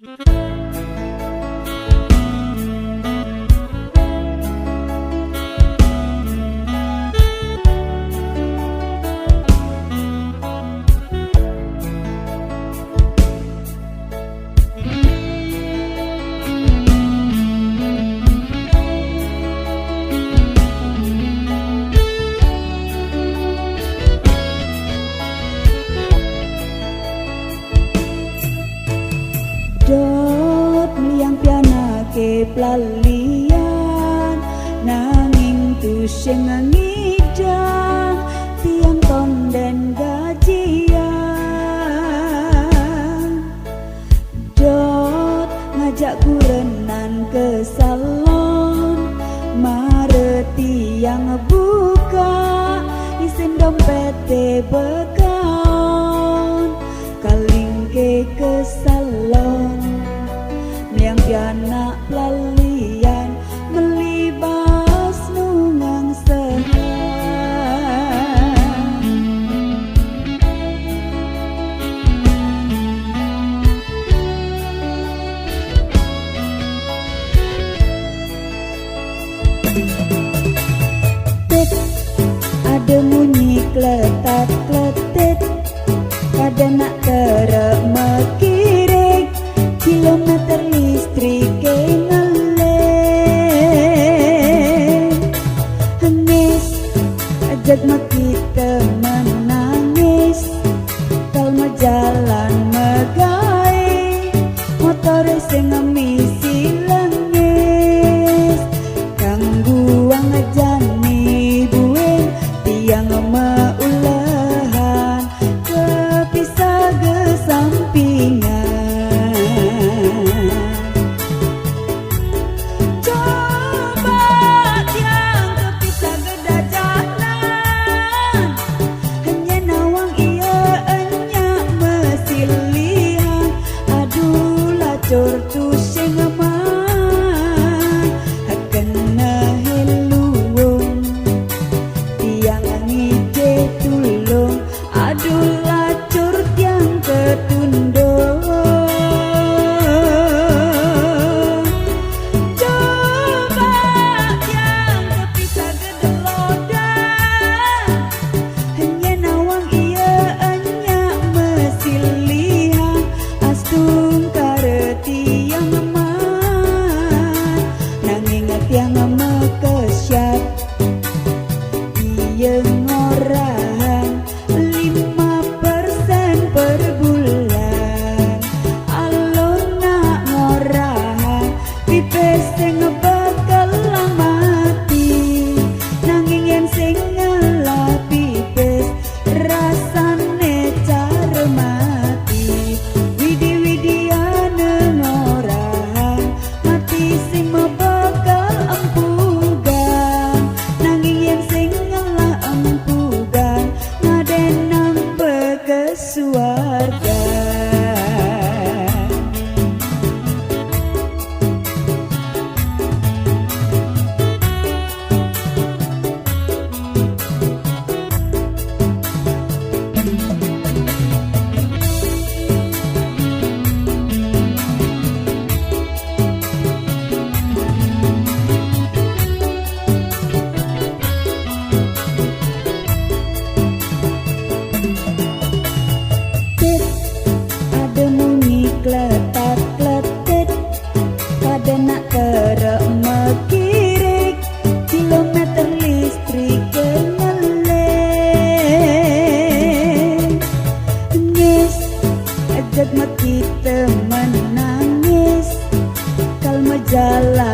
Dot liang piana ke pelalian nanging tu sing ngidang tiang tonden gajian. Dot ngajak kurenan ke salon mare tiang buka isin dompet bekaon kaling ke salon yang piana pelalian melibas nungang sehat. Tit, ada bunyi kletat-kletit, kada nak termekirik kilometer listrik ngeleng. Hengis ajak kita menangis kalau jalan megai motor sing misi lengis kangguang jani bueng tiang meulehan kepisah gesampingan. Orang 5% per bulan alon nak ngorahan pipes sing bakal mati nanging yen sing ngalah pipes rasane cara mati widi-widiane ngorahan mati sing bakal empugan nanging yen sing suarga. Kletat-kletit kada nak termekirik kilometer listrik ngeleng. Ngis ajak kita menangis kalau jalan